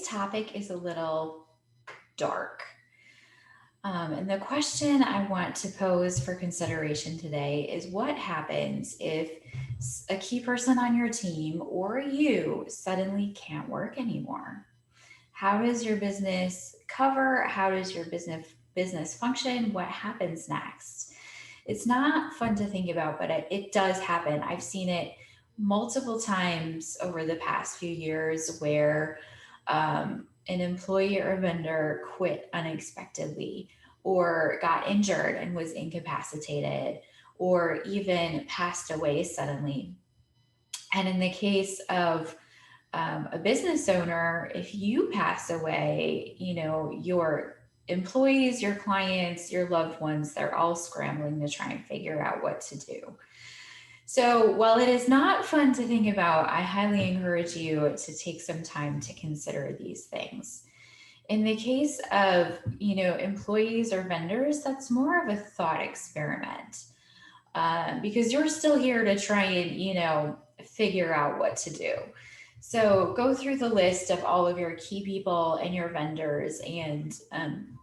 today's topic is a little dark. And the question I want to pose for consideration today is what happens if a key person on your team or you suddenly can't work anymore? How does your business cover? How does your business function? What happens next? It's not fun to think about, but it does happen. I've seen it multiple times over the past few years where an employee or a vendor quit unexpectedly or got injured and was incapacitated or even passed away suddenly. And in the case of a business owner, if you pass away, your employees, your clients, your loved ones, they're all scrambling to try and figure out what to do. So, while it is not fun to think about, I highly encourage you to take some time to consider these things. In the case of, employees or vendors, that's more of a thought experiment because you're still here to try and, figure out what to do. So go through the list of all of your key people and your vendors and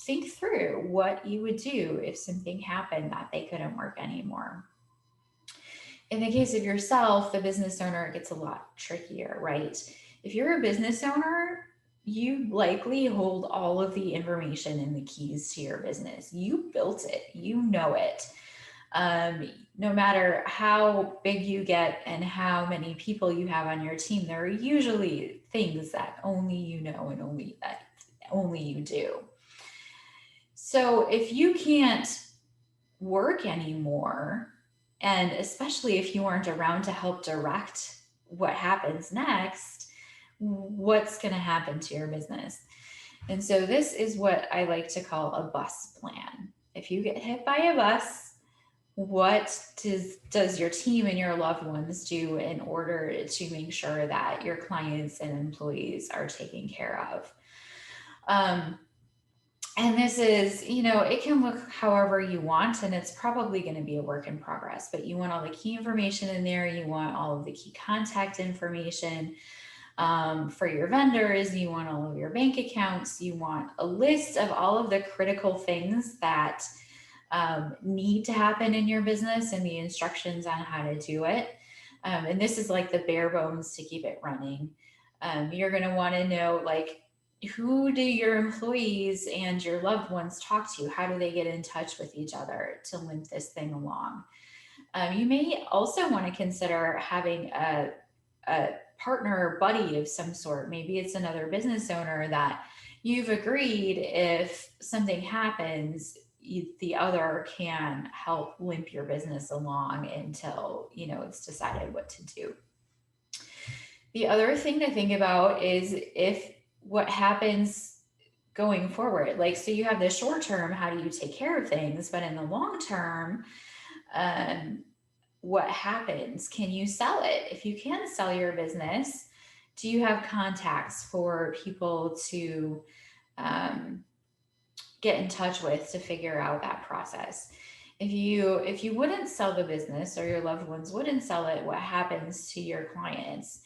think through what you would do if something happened that they couldn't work anymore. In the case of yourself, the business owner, it gets a lot trickier, right? If you're a business owner, you likely hold all of the information and the keys to your business. You built it, you know it. No matter how big you get and how many people you have on your team, there are usually things that only you know and only you do. So if you can't work anymore, and especially if you aren't around to help direct what happens next, what's going to happen to your business? And so this is what I like to call a bus plan. If you get hit by a bus, what does your team and your loved ones do in order to make sure that your clients and employees are taken care of? Um, and this is, it can look however you want, and it's probably going to be a work in progress, but you want all the key information in there. You want all of the key contact information for your vendors. You want all of your bank accounts. You want a list of all of the critical things that need to happen in your business and the instructions on how to do it. And this is like the bare bones to keep it running. You're going to want to know, like, who do your employees and your loved ones talk to? How do they get in touch with each other to limp this thing along? You may also want to consider having a partner or buddy of some sort. Maybe it's another business owner that you've agreed if something happens, the other can help limp your business along until it's decided what to do. The other thing to think about is if what happens going forward, like, so you have the short term, how do you take care of things, but in the long term, um, what happens? Can you sell it? If you can sell your business, do you have contacts for people to um, get in touch with to figure out that process? If you wouldn't sell the business or your loved ones wouldn't sell it, what happens to your clients?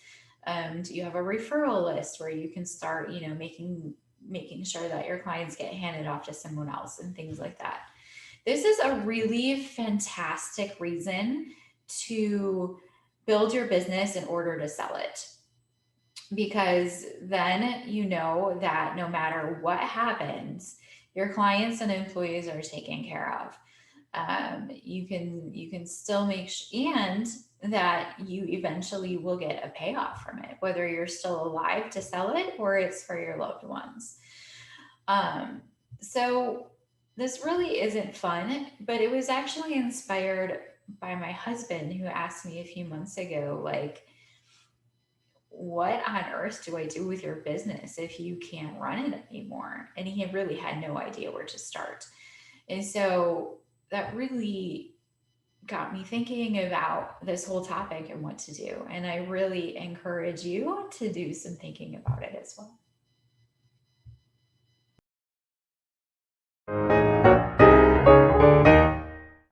Do you have a referral list where you can start, making sure that your clients get handed off to someone else and things like that? This is a really fantastic reason to build your business in order to sell it, because then you know that no matter what happens, your clients and employees are taken care of. You can still and that you eventually will get a payoff from it, whether you're still alive to sell it or it's for your loved ones. So this really isn't fun, but it was actually inspired by my husband, who asked me a few months ago, like, what on earth do I do with your business if you can't run it anymore? And he really had no idea where to start. And so that really got me thinking about this whole topic and what to do. And I really encourage you to do some thinking about it as well.